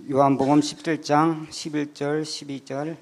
요한복음 17장 11절 12절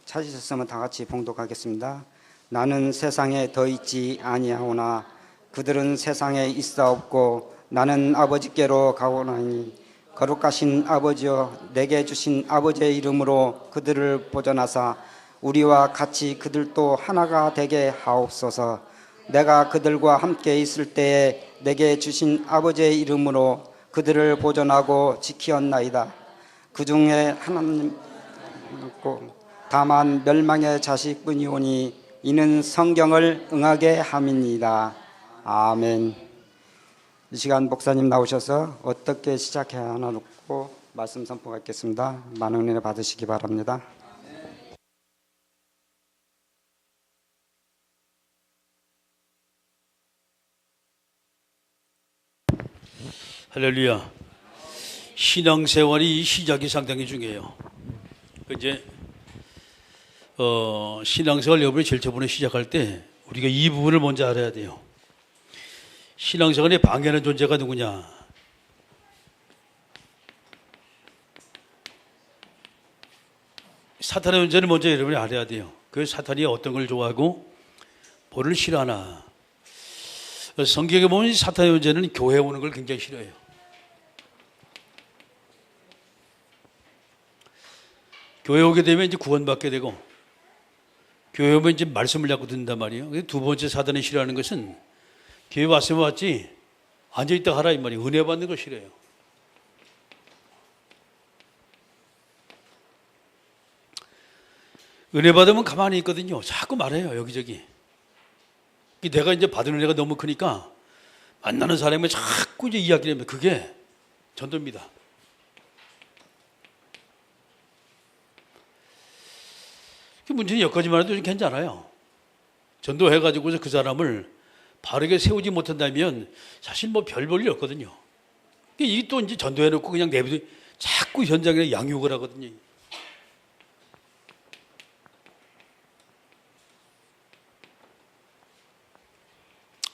찾으셨으면 다 같이 봉독하겠습니다. 나는 세상에 더 있지 아니하오나 그들은 세상에 있사옵고 나는 아버지께로 가오나니 거룩하신 아버지여 내게 주신 아버지의 이름으로 그들을 보존하사 우리와 같이 그들도 하나가 되게 하옵소서. 내가 그들과 함께 있을 때에 내게 주신 아버지의 이름으로 그들을 보존하고 지키었나이다. 그 중에 하나님 없고 다만 멸망의 자식뿐이오니 이는 성경을 응하게 함이니이다. 아멘. 이 시간 목사님 나오셔서 어떻게 시작해야 하나 놓고 말씀 선포하겠습니다. 많은 은혜 받으시기 바랍니다. 할렐루야. 신앙생활이 시작이 상당히 중요해요. 이제 신앙생활 여부를 제일 처음에 시작할 때 우리가 이 부분을 먼저 알아야 돼요. 신앙생활에 방해하는 존재가 누구냐? 사탄의 존재를 먼저 여러분이 알아야 돼요. 그 사탄이 어떤 걸 좋아하고 뭐를 싫어하나. 성경에 보면 사탄의 존재는 교회 오는 걸 굉장히 싫어해요. 교회 오게 되면 이제 구원받게 되고, 교회 오면 이제 말씀을 자꾸 듣는단 말이에요. 두 번째 사단이 싫어하는 것은 교회 왔으면 왔지 앉아있다 하라 이 말이에요. 은혜 받는 거 싫어해요. 은혜 받으면 가만히 있거든요. 자꾸 말해요, 여기저기. 내가 이제 받은 은혜가 너무 크니까 만나는 사람이 자꾸 이제 이야기를 합니다. 그게 전도입니다. 문제는 여기까지만 해도 괜찮아요. 전도해가지고서 그 사람을 바르게 세우지 못한다면 사실 뭐 별 볼 일 없거든요. 이게 또 이제 전도해놓고 그냥 내비도 자꾸 현장에 양육을 하거든요.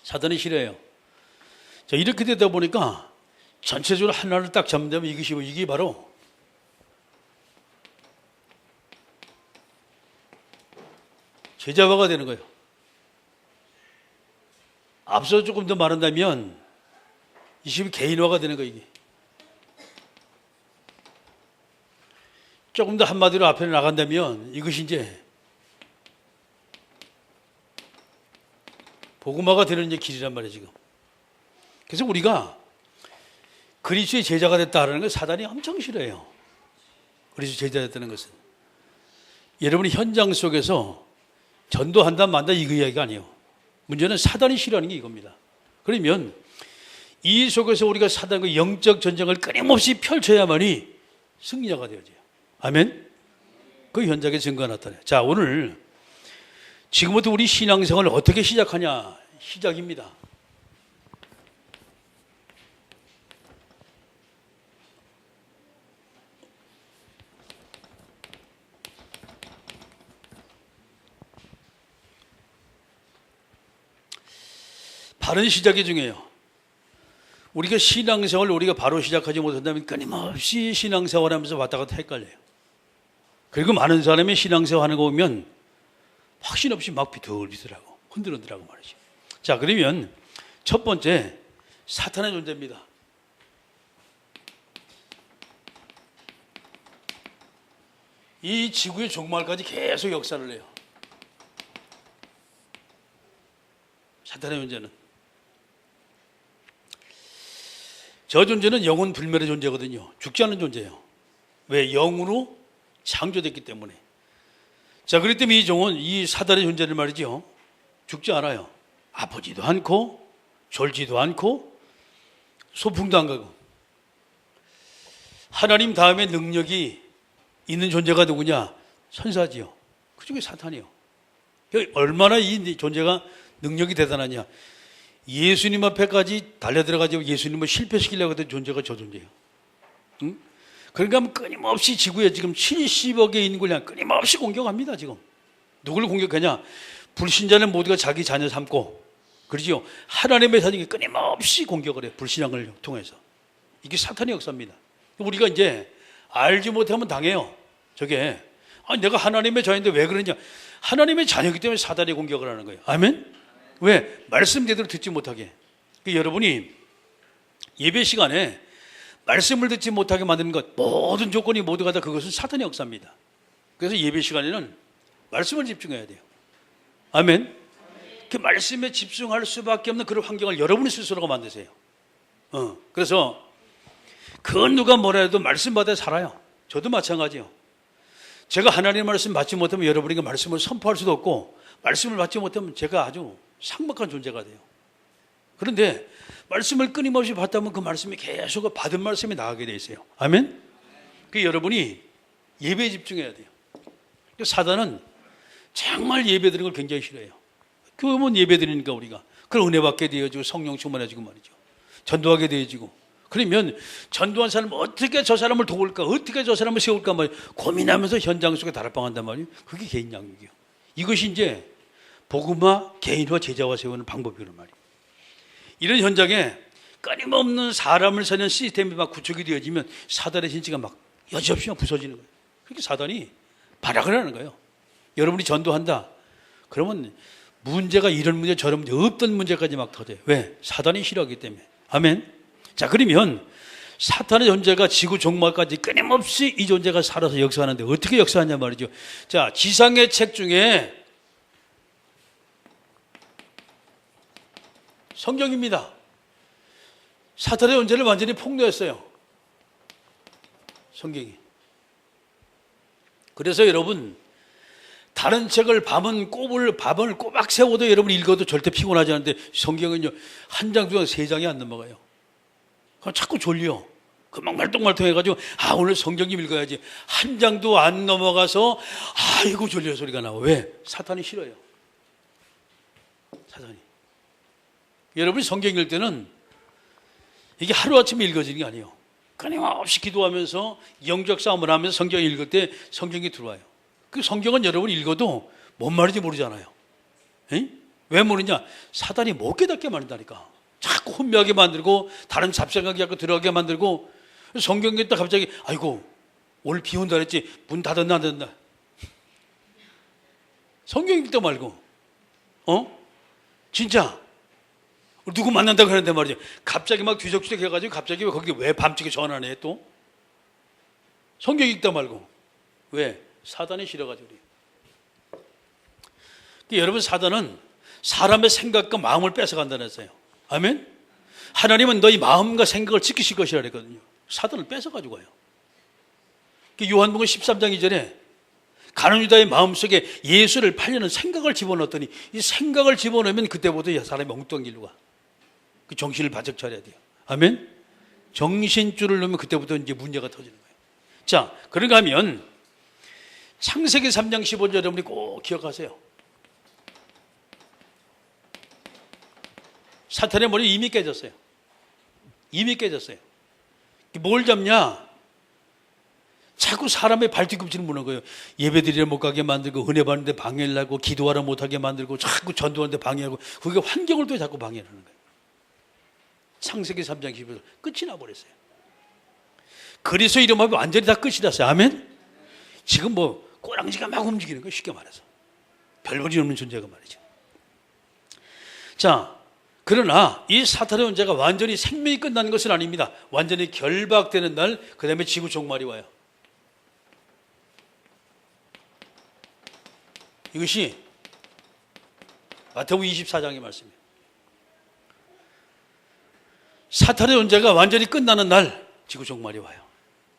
사단이 싫어해요. 자, 이렇게 되다 보니까 전체적으로 하나를 딱 잡는다면 이게 바로 제자화가 되는 거예요. 앞서 조금 더 말한다면 이 집이 개인화가 되는 거예요. 이게. 조금 더 한마디로 앞에 나간다면 이것이 이제 복음화가 되는 이제 길이란 말이에요, 지금. 그래서 우리가 그리스도의 제자가 됐다는 걸 사단이 엄청 싫어해요. 그리스도 제자 됐다는 것은. 여러분이 현장 속에서 전도한다 만다 이거 이야기가 아니에요. 문제는 사단이 싫어하는 게 이겁니다. 그러면 이 속에서 우리가 사단과 영적 전쟁을 끊임없이 펼쳐야만이 승리자가 되어져요. 아멘? 그 현장의 증거가 나타나요. 자, 오늘 지금부터 우리 신앙생활을 어떻게 시작하냐? 시작입니다. 바른 시작이 중요해요. 우리가 신앙생활을 우리가 바로 시작하지 못한다면 끊임없이 신앙생활 하면서 왔다 갔다 헷갈려요. 그리고 많은 사람이 신앙생활 하는 거 보면 확신 없이 막 비틀비틀하고 흔들흔들하고 말이죠. 자, 그러면 첫 번째 사탄의 존재입니다. 이 지구의 종말까지 계속 역사를 해요. 사탄의 존재는. 저 존재는 영혼 불멸의 존재거든요. 죽지 않는 존재예요. 왜? 영으로 창조됐기 때문에. 자, 그렇기 때문에 이 종은 이 사단의 존재를 말이죠. 죽지 않아요. 아프지도 않고 졸지도 않고 소풍도 안 가고. 하나님 다음에 능력이 있는 존재가 누구냐? 천사지요. 그중에 사탄이요. 얼마나 이 존재가 능력이 대단하냐? 예수님 앞에까지 달려들어가지고 예수님을 실패시키려고 했던 존재가 저 존재예요. 응? 그러니까 끊임없이 지구에 지금 70억의 인구를 향해 끊임없이 공격합니다. 지금 누구를 공격하냐? 불신자는 모두가 자기 자녀 삼고 그렇죠? 하나님의 자녀에게 끊임없이 공격을 해요. 불신앙을 통해서. 이게 사탄의 역사입니다. 우리가 이제 알지 못하면 당해요. 저게 내가 하나님의 자녀인데 왜 그러냐? 하나님의 자녀이기 때문에 사단이 공격을 하는 거예요. 아멘? 왜? 말씀 제대로 듣지 못하게. 여러분이 예배 시간에 말씀을 듣지 못하게 만드는 것, 모든 조건이 모두가 다 그것은 사탄의 역사입니다. 그래서 예배 시간에는 말씀을 집중해야 돼요. 아멘? 그 말씀에 집중할 수밖에 없는 그런 환경을 여러분이 스스로가 만드세요. 그래서 그 누가 뭐라 해도 말씀 받아 살아요. 저도 마찬가지요. 제가 하나님의 말씀 받지 못하면 여러분에게 말씀을 선포할 수도 없고, 말씀을 받지 못하면 제가 아주 삭막한 존재가 돼요. 그런데 말씀을 끊임없이 받다면 그 말씀이 계속 받은 말씀이 나가게 돼 있어요. 아멘? 그 여러분이 예배에 집중해야 돼요. 사단은 정말 예배 드리는 걸 굉장히 싫어해요. 그러면 예배 드리니까 우리가 그걸 은혜 받게 되어지고 성령 충만해지고 말이죠. 전도하게 되어지고, 그러면 전도한 사람 어떻게 저 사람을 도울까, 어떻게 저 사람을 세울까 말이에요. 고민하면서 현장 속에 다락방한단 말이에요. 그게 개인 양육이에요. 이것이 이제 복음화, 개인화, 제자화 세우는 방법이란 말이에요. 이런 현장에 끊임없는 사람을 사는 시스템이 막 구축이 되어지면 사단의 진치가 막 여지없이 부서지는 거예요. 그렇게 사단이 발악을 하는 거예요. 여러분이 전도한다 그러면 문제가 이런 문제 저런 문제 없던 문제까지 막 터져요. 왜? 사단이 싫어하기 때문에. 아멘. 자, 그러면 사탄의 존재가 지구 종말까지 끊임없이 이 존재가 살아서 역사하는데 어떻게 역사하냐 말이죠. 자, 지상의 책 중에 성경입니다. 사탄의 존재를 완전히 폭로했어요. 성경이. 그래서 여러분, 다른 책을 밤을 꼬박 세워도 여러분 읽어도 절대 피곤하지 않는데 성경은요, 한 장, 두 장, 세 장이 안 넘어가요. 그럼 자꾸 졸려. 금방 말똥말똥해가지고, 오늘 성경 좀 읽어야지. 한 장도 안 넘어가서, 아이고, 졸려 소리가 나와. 왜? 사탄이 싫어요. 사탄이. 여러분이 성경 읽을 때는 이게 하루아침에 읽어지는 게 아니에요. 끊임없이 기도하면서 영적 싸움을 하면서 성경 읽을 때 성경이 들어와요. 그 성경은 여러분이 읽어도 뭔 말인지 모르잖아요. 에이? 왜 모르냐? 사단이 못 깨닫게 만든다니까. 자꾸 혼미하게 만들고 다른 잡생각이 자꾸 들어가게 만들고, 성경 읽다 갑자기 아이고 오늘 비 온다 그랬지 문 닫았나 안 닫았나. 성경 읽다 말고 진짜 누구 만난다고 하는데 말이죠. 갑자기 막 뒤적뒤적 해가지고 갑자기 거기 왜 밤중에 전화네 또. 성경 읽다 말고. 왜? 사단이 싫어가지고 그래요. 여러분, 사단은 사람의 생각과 마음을 뺏어간다는 했어요. 아멘? 하나님은 너희 마음과 생각을 지키실 것이라 그랬거든요. 사단을 뺏어가지고 가요. 요한복음 13장 2절에 가룟 유다의 마음속에 예수를 팔려는 생각을 집어넣었더니, 이 생각을 집어넣으면 그때부터 사람이 엉뚱한 길로 가. 그 정신을 바짝 차려야 돼요. 아멘? 정신줄을 놓으면 그때부터 이제 문제가 터지는 거예요. 자, 그런가 하면 창세기 3장 15절 여러분이 꼭 기억하세요. 사탄의 머리 이미 깨졌어요. 이미 깨졌어요. 뭘 잡냐? 자꾸 사람의 발뒤꿈치를 무는 거예요. 예배드리러 못 가게 만들고, 은혜 받는데 방해를 하고, 기도하러 못하게 만들고, 자꾸 전도하는데 방해하고, 그게 환경을 또 자꾸 방해를 하는 거예요. 창세기 3장 15절 끝이 나버렸어요. 그리스도 이름하면 완전히 다 끝이 났어요. 아멘? 지금 뭐 꼬랑지가 막 움직이는 거예요. 쉽게 말해서 별볼이 없는 존재가 말이죠. 자, 그러나 이 사탄의 존재가 완전히 생명이 끝나는 것은 아닙니다. 완전히 결박되는 날, 그 다음에 지구 종말이 와요. 이것이 마태복음 24장의 말씀이에요. 사탄의 존재가 완전히 끝나는 날, 지구 종말이 와요.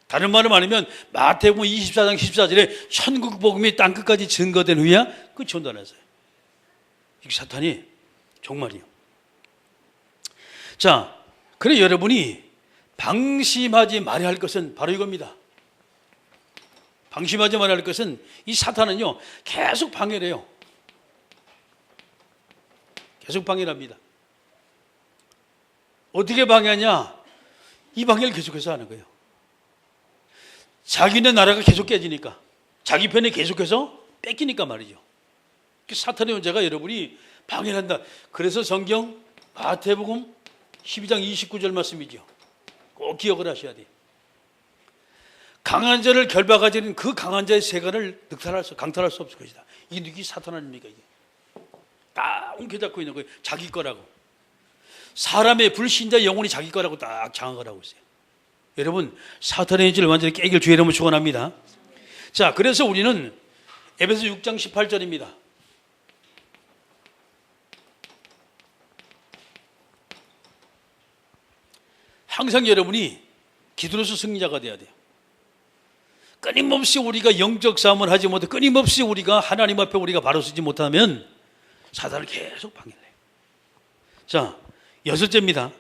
다른 말로 말하면 마태복음 24장 14절에 천국 복음이 땅끝까지 증거된 후에야 끝이 온다는 했어요. 이게 사탄이 종말이요. 자, 그래 여러분이 방심하지 말아야 할 것은 바로 이겁니다. 방심하지 말아야 할 것은, 이 사탄은요 계속 방해를 해요. 계속 방해를 합니다. 어떻게 방해하냐? 이 방해를 계속해서 하는 거예요. 자기네 나라가 계속 깨지니까, 자기 편에 계속해서 뺏기니까 말이죠. 사탄의 존재가 여러분이 방해한다. 그래서 성경 마태복음 12장 29절 말씀이죠. 꼭 기억을 하셔야 돼요. 강한 자를 결박하지는 그 강한 자의 세간을 강탈할 수 없을 것이다. 이게 누구 사탄 아닙니까? 이게 딱 움켜잡고 있는 거예요. 자기 거라고. 사람의 불신자 영혼이 자기 거라고 딱 장악을 하고 있어요. 여러분, 사탄의 인지를 완전히 깨길 주의 이름으로 축원합니다. 자, 그래서 우리는 에베소 6장 18절입니다. 항상 여러분이 기도로서 승리자가 돼야 돼요. 끊임없이 우리가 영적 싸움을 하지 못해, 끊임없이 우리가 하나님 앞에 우리가 바로 서지 못하면 사단을 계속 방해해요. 자, 여섯째입니다.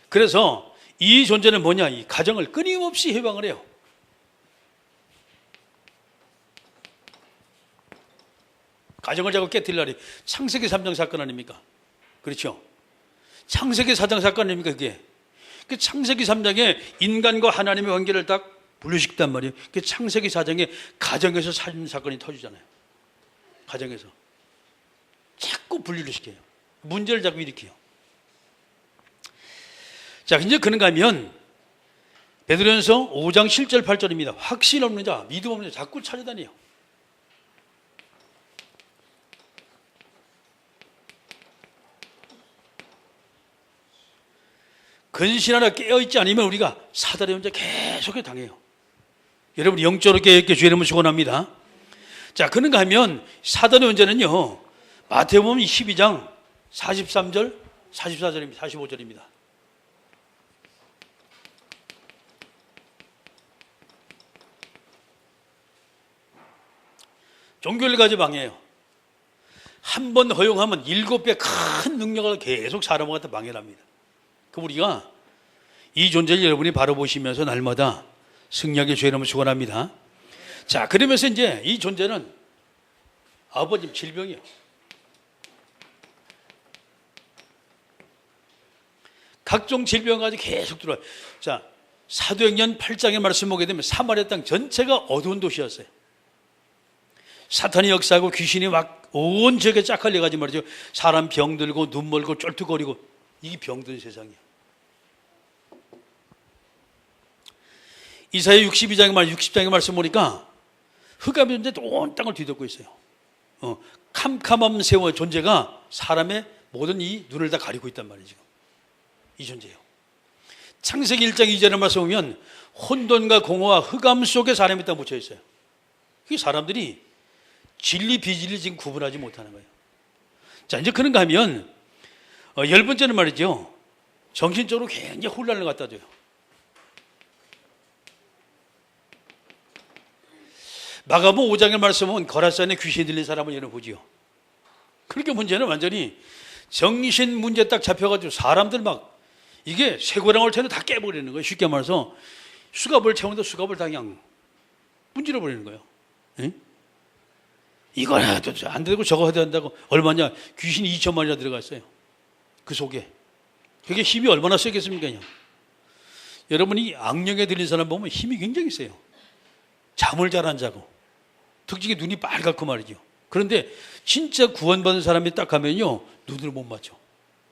그래서 이 존재는 뭐냐? 이 가정을 끊임없이 해방을 해요. 가정을 자꾸 깨뜨리려니 창세기 3장 사건 아닙니까? 그렇죠? 창세기 4장 사건 아닙니까? 그게 그 창세기 3장에 인간과 하나님의 관계를 딱 분류시켰단 말이에요. 그 창세기 4장에 가정에서 살인 사건이 터지잖아요. 가정에서 자꾸 분리를 시켜요. 문제를 자꾸 일으켜요. 자, 이제 그런가 하면 베드로전서 5장 7절 8절입니다. 확신 없는 자, 믿음 없는 자 자꾸 찾아다녀요. 근신 하나 깨어있지 않으면 우리가 사단의 문제 계속 당해요. 여러분 영적으로 깨어있게 주의 이름을 축원합니다. 자, 그런가 하면 사단의 문제는요, 마태복음 12장 43절 44절입니다. 45절입니다. 종교를 가지고 방해해요. 한 번 허용하면 7배 큰 능력을 계속 사람을 갖다 방해를 합니다. 그럼 우리가 이 존재를 여러분이 바로 보시면서 날마다 승리하게 주의 이름을 축원합니다. 자, 그러면서 이제 이 존재는 아버님 질병이에요. 각종 질병 가지고 계속 들어와요. 자, 사도행전 8장의 말씀 보게 되면 사마리아 땅 전체가 어두운 도시였어요. 사탄이 역사하고 귀신이 막 온 지역에 짝갈려가지고 말이죠. 사람 병들고 눈 멀고 쫄뚝거리고 이게 병든 세상이에요. 이사야 60장의 말씀 보니까 흑암이 존재 온 땅을 뒤덮고 있어요. 캄캄함 세워 존재가 사람의 모든 이 눈을 다 가리고 있단 말이죠. 이 존재예요. 창세기 1장 2절의 말씀 보면 혼돈과 공허와 흑암 속에 사람이 딱 묻혀 있어요. 이게 사람들이 진리 비진리 지금 구분하지 못하는 거예요. 자, 이제 그런가 하면 10번째는 말이죠. 정신적으로 굉장히 혼란을 갖다 줘요. 마가복음 5장의 말씀은 거라산에 귀신이 들린 사람을 여러분 보지요. 그렇게 문제는 완전히 정신 문제 딱 잡혀가지고 사람들 막 이게 쇠고랑을 채는 다 깨버리는 거예요. 쉽게 말해서 수갑을 채우는데 수갑을 다 그냥 문질러 버리는 거예요. 응? 이걸 해도 안 되고 저거 해야 된다고 얼마냐? 귀신이 2천만이나 들어가 있어요. 그 속에. 그게 힘이 얼마나 세겠습니까? 그냥. 여러분이 악령에 들린 사람 보면 힘이 굉장히 세요. 잠을 잘 안 자고. 특징이 눈이 빨갛고 말이죠. 그런데 진짜 구원받은 사람이 딱 가면요, 눈을 못 맞죠.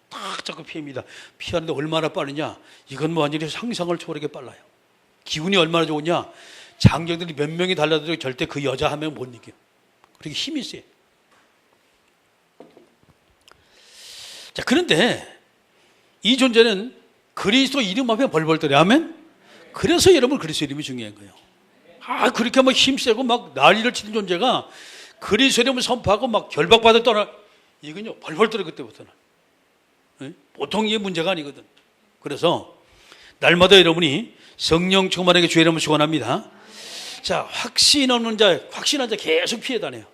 딱 자꾸 피합니다. 피하는데 얼마나 빠르냐? 이건 뭐 완전히 상상을 초월하게 빨라요. 기운이 얼마나 좋으냐? 장병들이 몇 명이 달라도 절대 그 여자 한 명 못 이겨요. 그렇게 힘이 세요. 자, 그런데 이 존재는 그리스도 이름 앞에 벌벌 떨어요. 아멘? 그래서 여러분 그리스도 이름이 중요한 거예요. 아, 그렇게 막 힘세고 막 난리를 치는 존재가 그리스도 이름을 선포하고 막 결박받아 떠나. 이건요, 벌벌 떨어요, 그때부터는. 네? 보통 이게 문제가 아니거든. 그래서 날마다 여러분이 성령 충만하게 주의 이름을 축원합니다. 자, 확신 없는 자, 확신한 자 계속 피해 다녀요.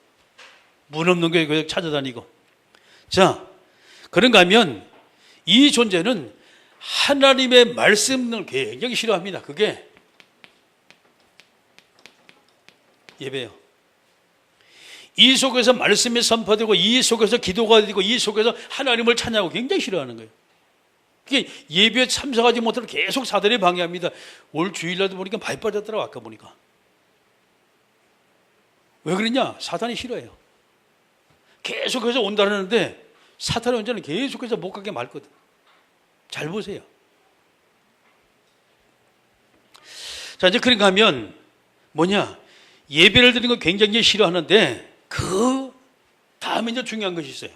문 없는 교회 계속 찾아다니고. 자, 그런가 하면 이 존재는 하나님의 말씀을 굉장히 싫어합니다. 그게 예배예요. 이 속에서 말씀이 선포되고 이 속에서 기도가 되고 이 속에서 하나님을 찬양하고 굉장히 싫어하는 거예요. 그게 예배에 참석하지 못하면 계속 사단이 방해합니다. 올 주일날도 보니까 많이 빠졌더라고. 아까 보니까. 왜 그러냐? 사단이 싫어해요. 계속해서 온다는데 사탄의 원죄는 계속해서 못 가게 말거든. 잘 보세요. 자, 이제 그런가 하면 뭐냐? 예배를 드리는 거 굉장히 싫어하는데 그 다음에 이제 중요한 것이 있어요.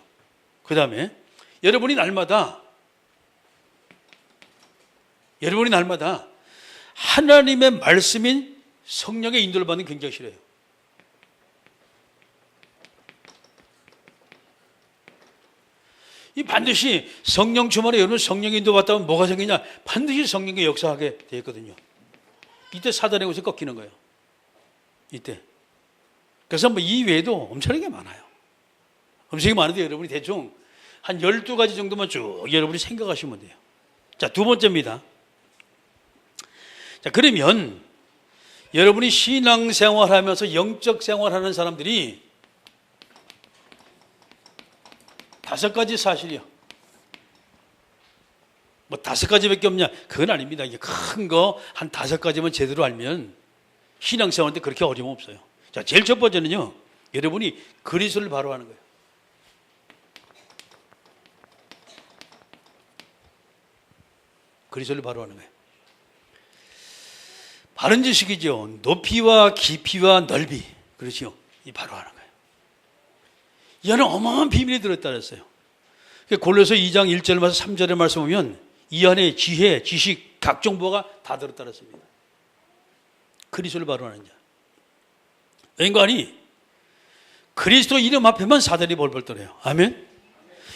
그 다음에 여러분이 날마다 하나님의 말씀인 성령의 인도를 받는 게 굉장히 싫어요. 이 반드시 성령 주말에 여러분 성령의 인도 받다면 뭐가 생기냐? 반드시 성령의 역사하게 되어 있거든요. 이때 사단의 옷에 꺾이는 거예요. 이때. 그래서 뭐 이 외에도 엄청나게 많아요. 엄청나게 많은데 여러분이 대충 한 12가지 정도만 쭉 여러분이 생각하시면 돼요. 자, 두 번째입니다. 자, 그러면 여러분이 신앙생활 하면서 영적 생활하는 사람들이 5가지 사실이요. 뭐 5가지밖에 없냐? 그건 아닙니다. 이게 큰 거 한 5가지만 제대로 알면 신앙생활인데 그렇게 어려움 없어요. 자, 제일 첫 번째는요. 여러분이 그리스도를 바로 하는 거예요. 그리스도를 바로 하는 거예요. 바른 지식이죠. 높이와 깊이와 넓이. 그렇죠. 이 바로 하는 거예요. 이 안에 어마어마한 비밀이 들었다 그랬어요. 골로새 2장 1절 말씀 3절의 말씀 보면 이 안에 지혜, 지식, 각종 보가 다 들었다 그랬습니다. 그리스도를 바로 하는 자. 왠가하니 그리스도 이름 앞에만 사단이 벌벌 떨어요. 아멘.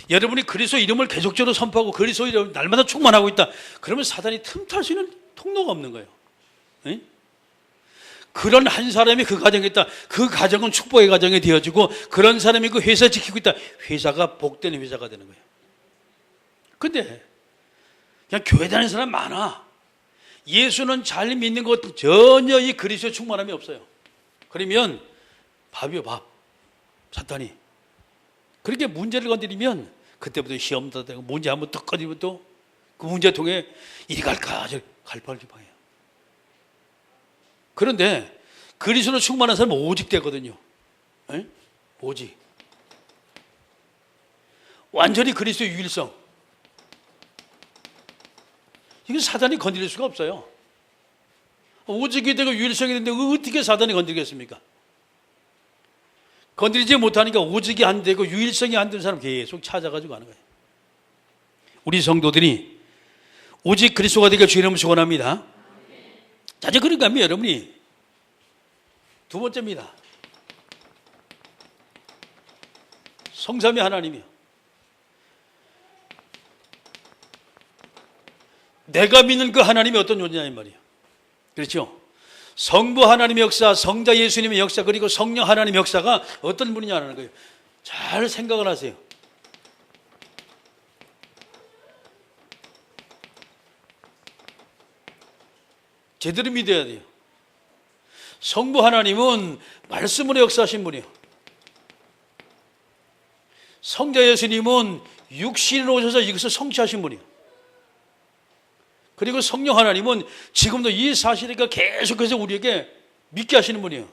여러분이 그리스도 이름을 계속적으로 선포하고 그리스도 이름을 날마다 충만하고 있다. 그러면 사단이 틈탈 수 있는 통로가 없는 거예요. 네? 그런 한 사람이 그 가정에 있다. 그 가정은 축복의 가정이 되어지고 그런 사람이 그 회사 지키고 있다. 회사가 복된 회사가 되는 거예요. 근데 그냥 교회 다니는 사람 많아. 예수는 잘 믿는 것 전혀 이 그리스도의 충만함이 없어요. 그러면 밥이요, 밥. 사탄이. 그렇게 문제를 건드리면 그때부터 시험도 되고 문제 한번 딱 건드리면 또 그 문제 통해 이리 갈까 저리 갈팔지방해요. 그런데 그리스도로 충만한 사람은 오직 되거든요. 에? 오직. 완전히 그리스도의 유일성. 이건 사단이 건드릴 수가 없어요. 오직이 되고 유일성이 되는데 어떻게 사단이 건드리겠습니까? 건드리지 못하니까 오직이 안 되고 유일성이 안 되는 사람 계속 찾아가지고 하는 거예요. 우리 성도들이 오직 그리스도가 되길 주의 이름으로 축원합니다. 자, 이제 그러니까 여러분이 두 번째입니다. 성삼위 하나님이요. 내가 믿는 그 하나님이 어떤 존재냐는 말이에요. 그렇죠? 성부 하나님의 역사, 성자 예수님의 역사, 그리고 성령 하나님의 역사가 어떤 분이냐는 거예요. 잘 생각을 하세요. 제대로 믿어야 돼요. 성부 하나님은 말씀으로 역사하신 분이에요. 성자 예수님은 육신으로 오셔서 이것을 성취하신 분이에요. 그리고 성령 하나님은 지금도 이 사실을 계속해서 우리에게 믿게 하시는 분이에요.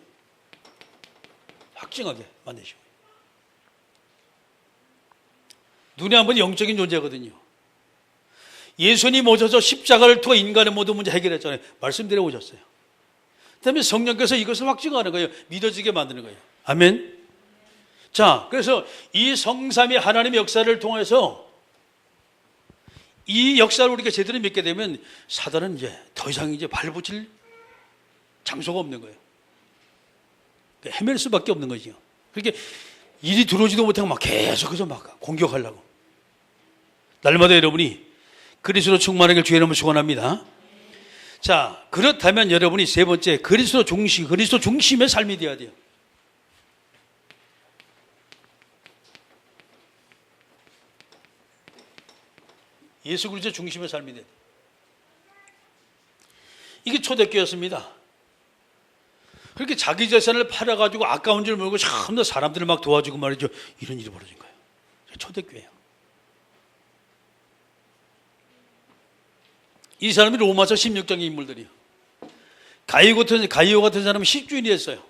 확증하게 만드시고. 눈에 한번 영적인 존재거든요. 예수님 오셔서 십자가를 통해 인간의 모든 문제 해결했잖아요. 말씀드려 오셨어요. 그다음에 성령께서 이것을 확증하는 거예요. 믿어지게 만드는 거예요. 아멘. 자, 그래서 이 성삼위 하나님의 역사를 통해서 이 역사를 우리가 제대로 믿게 되면 사단은 이제 더 이상 이제 발붙일 장소가 없는 거예요. 헤맬 수밖에 없는 거죠. 그렇게 일이 들어오지도 못하고 막 계속해서 막 공격하려고. 날마다 여러분이 그리스도 충만하길 주의 이름으로 축원합니다. 자, 그렇다면 여러분이 세 번째 그리스도 중심의 삶이 되어야 돼요. 예수 그리스도 중심의 삶이 돼야 돼요. 이게 초대교회였습니다. 그렇게 자기 재산을 팔아가지고 아까운 줄 모르고 참나 사람들을 막 도와주고 말이죠. 이런 일이 벌어진 거예요. 초대교회예요. 이 사람이 로마서 16장의 인물들이에요. 가이오 같은 사람은 10주인이 했어요.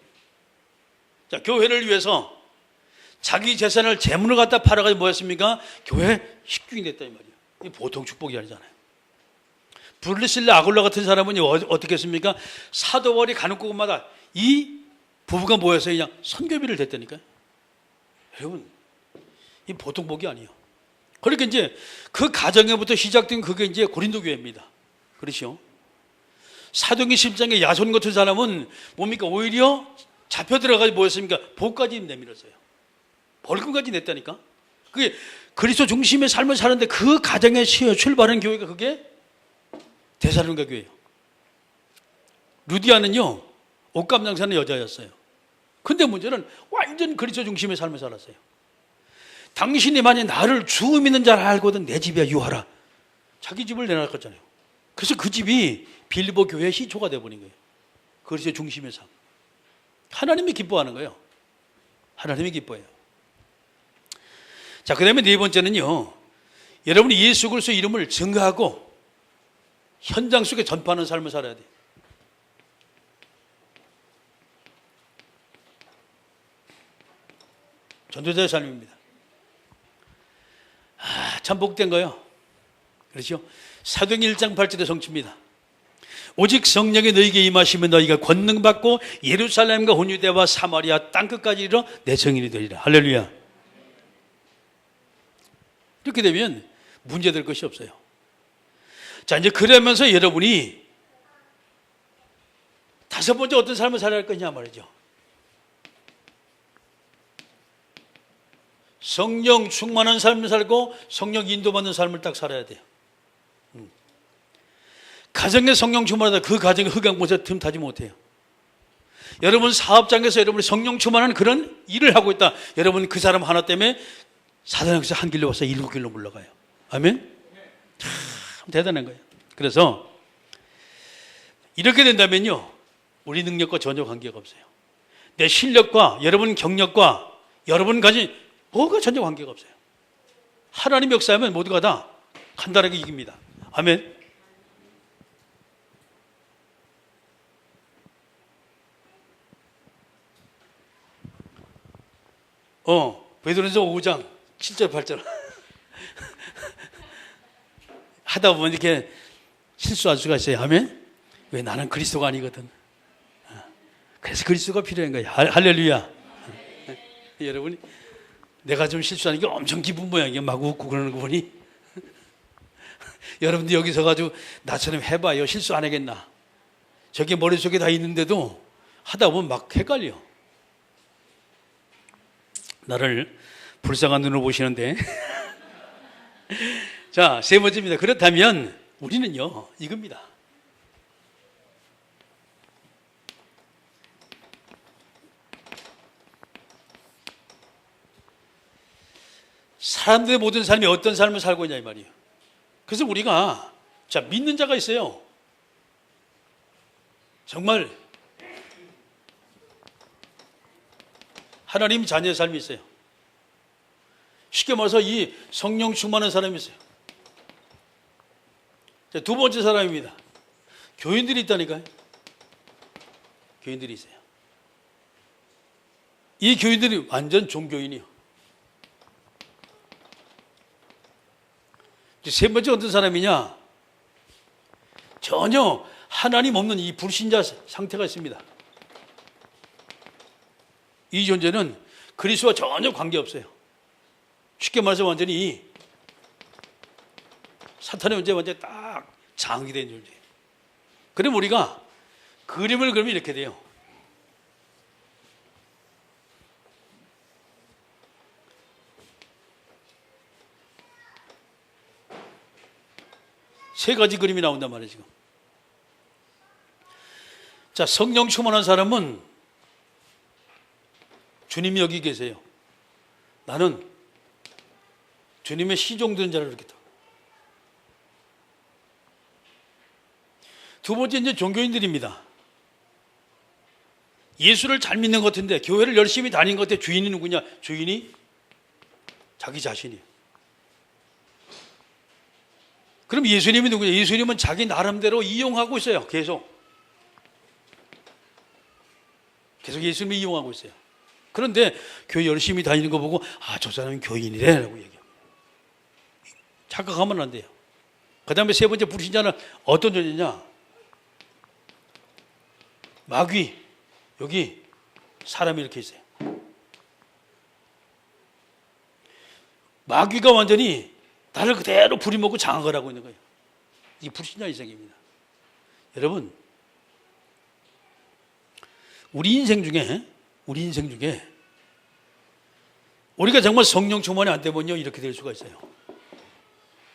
자, 교회를 위해서 자기 재산을 재물을 갖다 팔아가지고 뭐였습니까? 교회 식중이 됐다 이 말이에요. 이게 보통 축복이 아니잖아요. 브리실라 아굴라 같은 사람은 어떻게 했습니까? 사도월이 가는 곳마다 이 부부가 모여서 그냥 선교비를 댔다니까요. 여러분, 이 보통 복이 아니에요. 그러니까 이제 그 가정에부터 시작된 그게 이제 고린도 교회입니다. 그렇죠? 사도행전 10장의 야손 같은 사람은 뭡니까? 오히려 잡혀 들어가지 뭐였습니까? 복까지 내밀었어요. 벌금까지 냈다니까. 그게 그리스도 중심의 삶을 사는데 그 가정에 출발한 교회가 그게 데살로니가 교회예요. 루디아는요, 옷감 사는 여자였어요. 근데 문제는 완전 그리스도 중심의 삶을 살았어요. 당신이 만약 나를 주 믿는 자를 알거든 내 집에 유하라. 자기 집을 내놨잖아요. 그래서 그 집이 빌보 교회의 시초가 되어버린 거예요. 그리스도 중심의 삶. 하나님이 기뻐하는 거예요. 하나님이 기뻐해요. 자, 그 다음에 네 번째는요, 여러분이 예수 그리스도 이름을 증거하고 현장 속에 전파하는 삶을 살아야 돼요. 전도자의 삶입니다. 참 복된 거요. 그렇죠? 사도행전 1장 8절의 성취입니다. 오직 성령이 너희에게 임하시면 너희가 권능 받고 예루살렘과 온 유대와 사마리아 땅끝까지 이르러 내 증인이 되리라. 할렐루야. 이렇게 되면 문제될 것이 없어요. 자, 이제 그러면서 여러분이 다섯 번째 어떤 삶을 살아야 할 거냐 말이죠. 성령 충만한 삶을 살고 성령 인도받는 삶을 딱 살아야 돼요. 가정에 성령 충만하다 그 가정에 흑암못에 틈타지 못해요. 여러분 사업장에서 여러분이 성령 충만한 그런 일을 하고 있다. 여러분 그 사람 하나 때문에 사단에서 한 길로 와서 7길로 물러가요. 아멘? 참 대단한 거예요. 그래서 이렇게 된다면요, 우리 능력과 전혀 관계가 없어요. 내 실력과 여러분 경력과 여러분 가진 뭐가 전혀 관계가 없어요. 하나님 역사하면 모두가 다 간단하게 이깁니다. 아멘. 베드로전서 5장 7절 8절 하다 보면 이렇게 실수할 수가 있어요. 아멘. 왜 나는 그리스도가 아니거든. 그래서 그리스도가 필요한 거예요. 할렐루야. 여러분이 내가 좀 실수하는 게 엄청 기분 모양이에요. 막 웃고 그러는 거 보니 여러분도 여기 서가지고 나처럼 해봐요. 실수 안 하겠나. 저게 머릿속에 다 있는데도 하다 보면 막 헷갈려. 나를 불쌍한 눈으로 보시는데 자, 세 번째입니다. 그렇다면 우리는요, 이겁니다. 사람들의 모든 삶이 어떤 삶을 살고 있냐 이 말이에요. 그래서 우리가 자, 믿는 자가 있어요. 정말 하나님 자녀의 삶이 있어요. 쉽게 말해서 이 성령 충만한 사람이 있어요. 자, 두 번째 사람입니다. 교인들이 있다니까요. 교인들이 있어요. 이 교인들이 완전 종교인이요. 세 번째 어떤 사람이냐? 전혀 하나님 없는 이 불신자 상태가 있습니다. 이 존재는 그리스도와 전혀 관계없어요. 쉽게 말해서 완전히 사탄의 존재 완전히 딱 장악된 존재예요. 그럼 우리가 그림을 그리면 이렇게 돼요. 세 가지 그림이 나온단 말이에요, 지금. 자, 성령 충만한 사람은 주님이 여기 계세요. 나는 주님의 시종된 자를 이렇게. 두 번째 이제 종교인들입니다. 예수를 잘 믿는 것 같은데 교회를 열심히 다니는 것 같아. 주인이 누구냐? 주인이 자기 자신이에요. 그럼 예수님이 누구냐? 예수님은 자기 나름대로 이용하고 있어요. 계속 예수님이 이용하고 있어요. 그런데 교회 열심히 다니는 거 보고 아, 저 사람은 교인이래 라고 얘기합니다. 착각하면 안 돼요. 그 다음에 세 번째 불신자는 어떤 존재냐? 마귀. 여기 사람이 이렇게 있어요. 마귀가 완전히 나를 그대로 부리먹고 장악을 하고 있는 거예요. 이게 불신자 인생입니다. 여러분, 우리 인생 중에 우리가 정말 성령 충만이 안 되면요 이렇게 될 수가 있어요.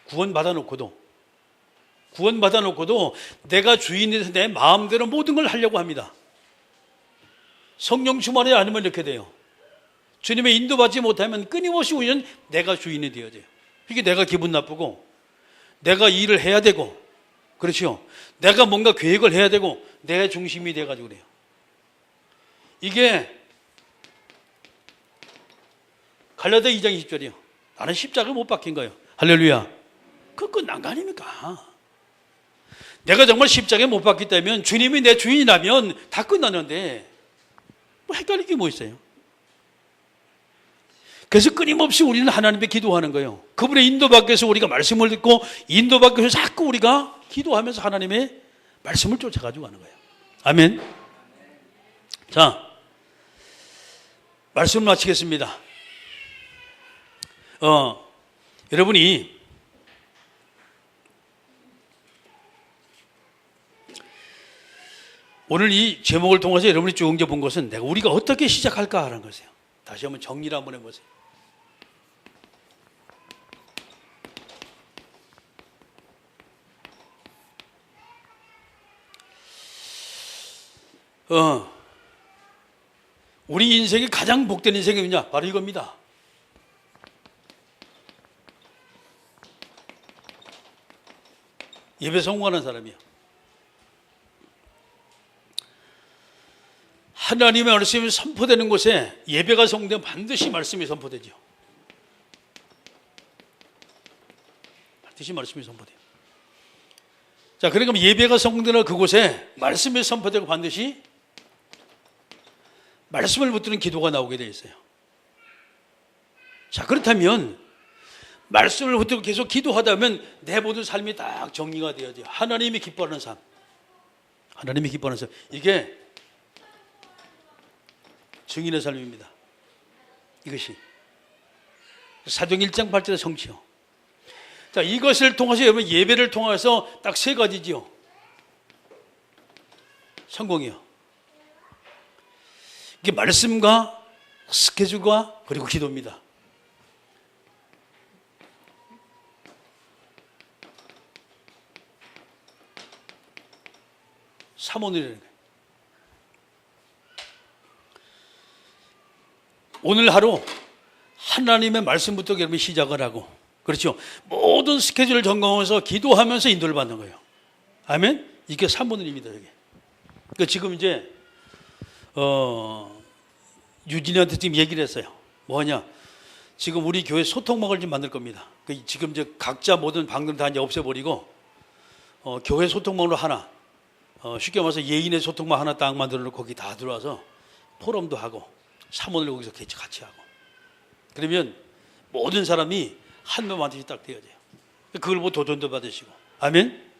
구원받아 놓고도 내가 주인이 돼서 내 마음대로 모든 걸 하려고 합니다. 성령 충만이 아니면 이렇게 돼요. 주님의 인도받지 못하면 끊임없이 우리는 내가 주인이 되어져요. 이게 내가 기분 나쁘고 내가 일을 해야 되고, 그렇죠? 내가 뭔가 계획을 해야 되고 내 중심이 돼가지고 그래요. 이게 갈라디아 2장 20절이요. 나는 십자가를 못 박힌 거예요. 할렐루야. 그 끝난 거 아닙니까? 내가 정말 십자가에 못 박혔다면, 주님이 내 주인이라면 다 끝났는데 뭐 헷갈릴 게 뭐 있어요? 그래서 끊임없이 우리는 하나님께 기도하는 거예요. 그분의 인도받기 위해서 우리가 말씀을 듣고, 인도받기 위해서 자꾸 우리가 기도하면서 하나님의 말씀을 쫓아가지고 가는 거예요. 아멘. 자, 말씀을 마치겠습니다. 여러분이 오늘 이 제목을 통해서 여러분이 쭉 본 것은 우리가 어떻게 시작할까 하는 것이에요. 다시 한번 정리를 한번 해보세요. 우리 인생이 가장 복된 인생이 뭐냐? 바로 이겁니다. 예배 성공하는 사람이요. 하나님의 말씀이 선포되는 곳에 예배가 성공되면 반드시 말씀이 선포되죠. 반드시 말씀이 선포돼요. 자, 그러니까 예배가 성공되는 그곳에 말씀이 선포되고 반드시 말씀을 붙드는 기도가 나오게 되어 있어요. 자, 그렇다면 말씀을 붙들고 계속 기도하다 보면 내 모든 삶이 딱 정리가 되어져요. 하나님이 기뻐하는 삶. 하나님이 기뻐하는 삶. 이게 증인의 삶입니다. 이것이 사도행 1장 8절의 성취요. 자, 이것을 통해서 여러분 예배를 통해서 딱 세 가지지요. 성공이요. 이게 말씀과 스케줄과 그리고 기도입니다. 삼원이라는 거예요. 오늘 하루 하나님의 말씀부터 여러분 시작을 하고, 그렇죠? 모든 스케줄을 점검하면서 기도하면서 인도를 받는 거예요. 아멘? 이게 3번입니다. 이게. 그러니까 지금 이제 유진이한테 지금 얘기를 했어요. 뭐냐? 지금 우리 교회 소통막을 좀 만들 겁니다. 지금 이제 각자 모든 방들 다 이제 없애버리고 교회 소통막으로 하나, 쉽게 말해서 예인의 소통막 하나 딱 만들어 놓고 거기 다 들어와서 포럼도 하고 사모를 거기서 같이 하고, 그러면 모든 사람이 한 몸한테 딱 되어져요. 그걸 보고 도전도 받으시고. 아멘.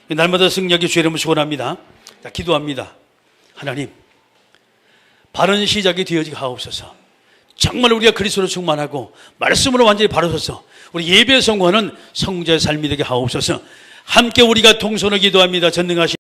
날마다 승리하기 주의 이름을 축원합니다. 자, 기도합니다. 하나님, 바른 시작이 되어지게 하옵소서. 정말 우리가 그리스도로 충만하고 말씀으로 완전히 바로서서 우리 예배 성공하는 성자의 삶이 되게 하옵소서. 함께 우리가 동선을 기도합니다. 전능하신